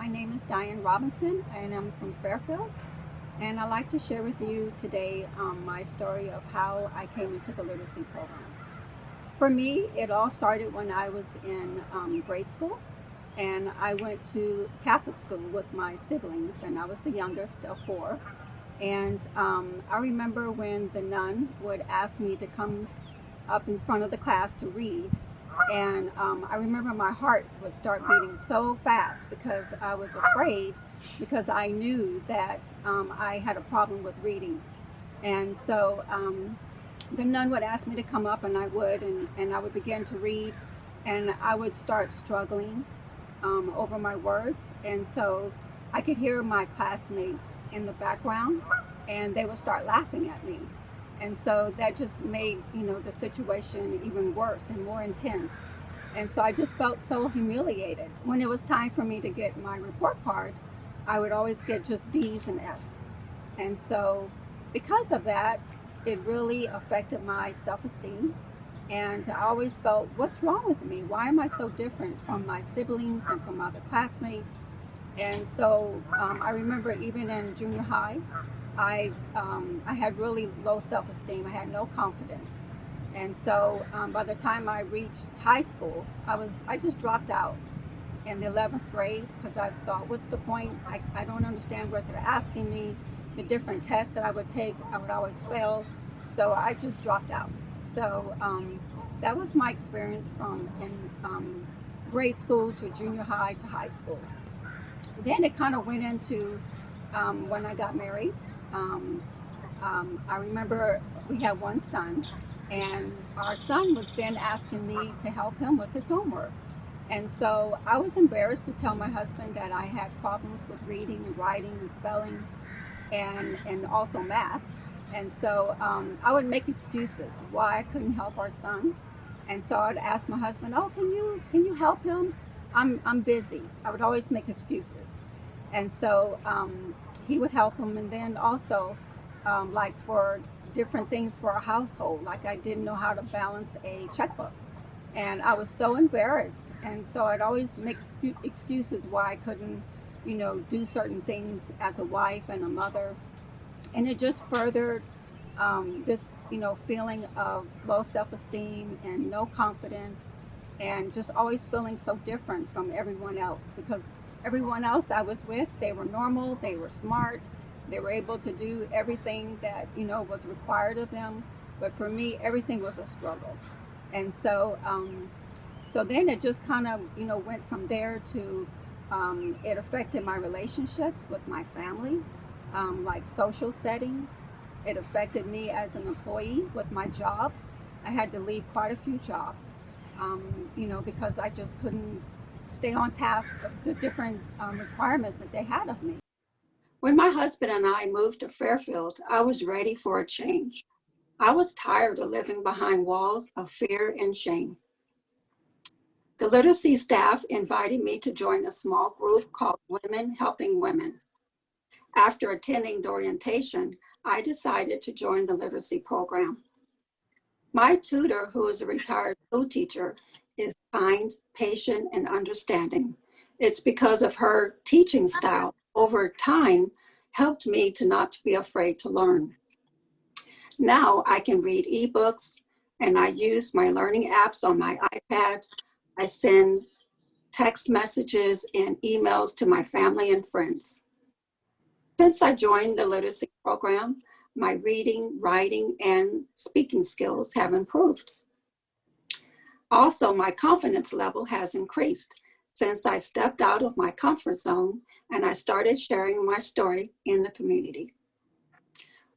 My name is Diane Robinson and I'm from Fairfield. And I'd like to share with you today my story of how I came into the literacy program. For me, it all started when I was in grade school, and I went to Catholic school with my siblings, and I was the youngest of four. And I remember when the nun would ask me to come up in front of the class to read. And I remember my heart would start beating so fast because I was afraid, because I knew that I had a problem with reading. And so the nun would ask me to come up, and I would, and I would begin to read, and I would start struggling over my words. And so I could hear my classmates in the background, and they would start laughing at me. And so that just made, the situation even worse and more intense. And so I just felt so humiliated. When it was time for me to get my report card, I would always get just D's and F's. And so because of that, it really affected my self-esteem. And I always felt, what's wrong with me? Why am I so different from my siblings and from other classmates? And so I remember even in junior high, I had really low self-esteem. I had no confidence. And so by the time I reached high school, I just dropped out in the 11th grade because I thought, what's the point? I don't understand what they're asking me. The different tests that I would take, I would always fail. So I just dropped out. So that was my experience from in grade school to junior high to high school. Then it kind of went into when I got married. I remember we had one son, and our son was then asking me to help him with his homework. And so I was embarrassed to tell my husband that I had problems with reading and writing and spelling and also math. And so I would make excuses why I couldn't help our son. And so I'd ask my husband, oh, can you help him? I'm busy. I would always make excuses. And so he would help him. And then also like for different things for our household, like I didn't know how to balance a checkbook. And I was so embarrassed. And so I'd always make excuses why I couldn't, do certain things as a wife and a mother. And it just furthered this, feeling of low self-esteem and no confidence, and just always feeling so different from everyone else, because everyone else I was with, they were normal, they were smart, they were able to do everything that, was required of them. But for me, everything was a struggle. And so, so then it just kind of, went from there to, it affected my relationships with my family, like social settings. It affected me as an employee with my jobs. I had to leave quite a few jobs, because I just couldn't stay on task of the different requirements that they had of me. When my husband and I moved to Fairfield, I was ready for a change. I was tired of living behind walls of fear and shame. The literacy staff invited me to join a small group called Women Helping Women. After attending the orientation, I decided to join the literacy program. My tutor, who is a retired school teacher, is kind, patient, and understanding. It's because of her teaching style over time helped me to not be afraid to learn. Now I can read ebooks, and I use my learning apps on my iPad. I send text messages and emails to my family and friends. Since I joined the literacy program, my reading, writing, and speaking skills have improved. Also, my confidence level has increased since I stepped out of my comfort zone and I started sharing my story in the community.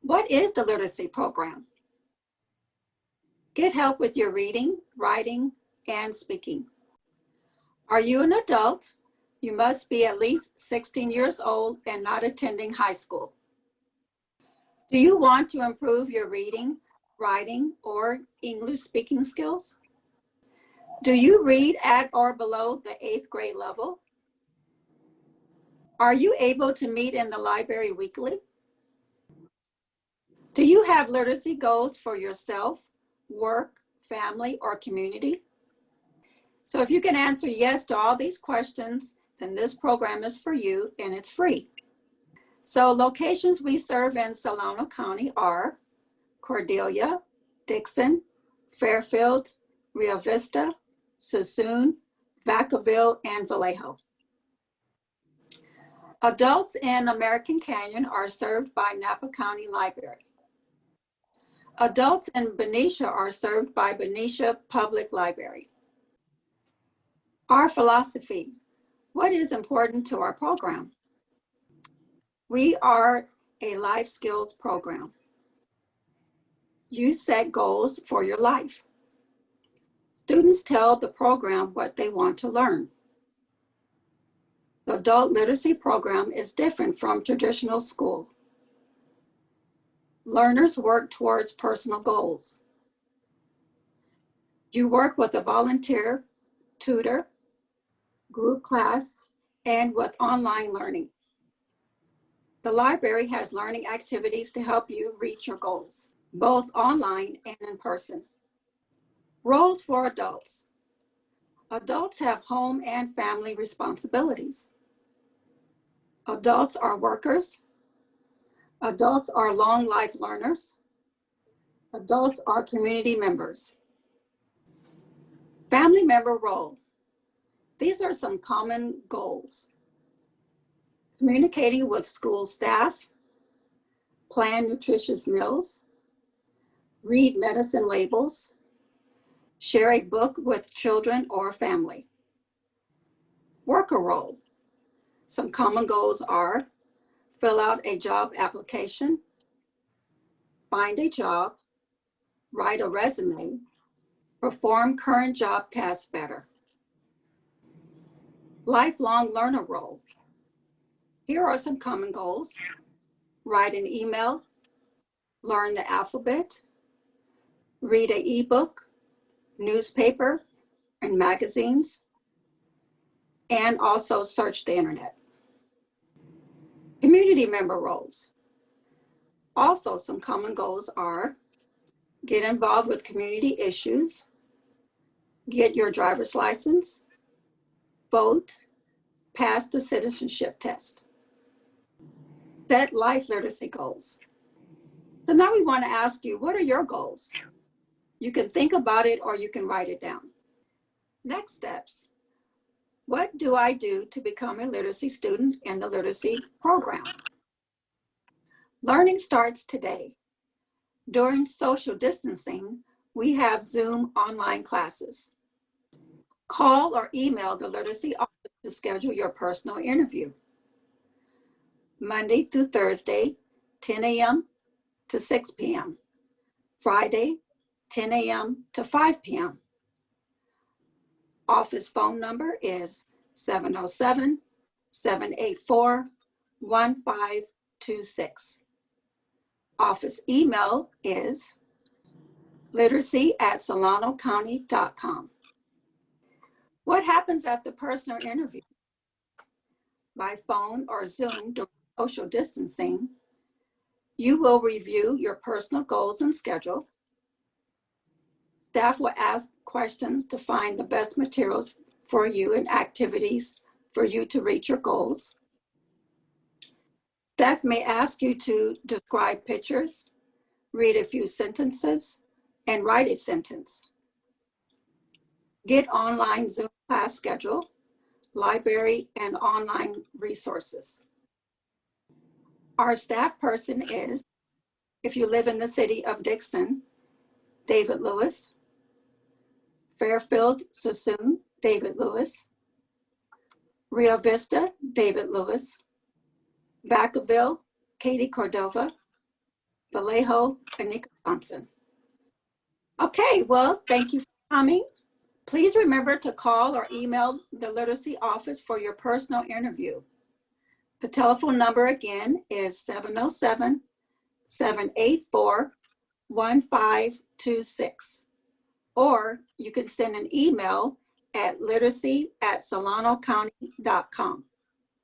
What is the literacy program? Get help with your reading, writing, and speaking. Are you an adult? You must be at least 16 years old and not attending high school. Do you want to improve your reading, writing, or English speaking skills? Do you read at or below the 8th grade level? Are you able to meet in the library weekly? Do you have literacy goals for yourself, work, family, or community? So if you can answer yes to all these questions, then this program is for you and it's free. So locations we serve in Solano County are Cordelia, Dixon, Fairfield, Rio Vista, Suisun, Vacaville, and Vallejo. Adults in American Canyon are served by Napa County Library. Adults in Benicia are served by Benicia Public Library. Our philosophy: what is important to our program? We are a life skills program. You set goals for your life. Students tell the program what they want to learn. The adult literacy program is different from traditional school. Learners work towards personal goals. You work with a volunteer, tutor, group class, and with online learning. The library has learning activities to help you reach your goals, both online and in person. Roles for adults. Adults have home and family responsibilities. Adults are workers. Adults are long life learners. Adults are community members. Family member role. These are some common goals: communicating with school staff, plan nutritious meals, read medicine labels, share a book with children or family. Worker role. Some common goals are fill out a job application, find a job, write a resume, perform current job tasks better. Lifelong learner role. Here are some common goals: write an email, learn the alphabet, read an ebook, newspaper, and magazines, and also search the internet. Community member roles. Also, some common goals are get involved with community issues, get your driver's license, vote, pass the citizenship test. Set life literacy goals. So now we want to ask you, what are your goals? You can think about it or you can write it down. Next steps. What do I do to become a literacy student in the literacy program? Learning starts today. During social distancing, we have Zoom online classes. Call or email the literacy office to schedule your personal interview. Monday through Thursday, 10 a.m. to 6 p.m. Friday, 10 a.m. to 5 p.m. Office phone number is 707-784-1526. Office email is literacy@solanocounty.com. What happens at the personal interview? By phone or Zoom during social distancing, you will review your personal goals and schedule. Staff will ask questions to find the best materials for you and activities for you to reach your goals. Staff may ask you to describe pictures, read a few sentences, and write a sentence. Get online Zoom class schedule, library, and online resources. Our staff person is, if you live in the city of Dixon, David Lewis. Fairfield, Suisun, David Lewis. Rio Vista, David Lewis. Vacaville, Katie Cordova. Vallejo, Anika Johnson. Okay, well, thank you for coming. Please remember to call or email the literacy office for your personal interview. The telephone number again is 707-784-1526. Or you can send an email at literacy@solanocounty.com.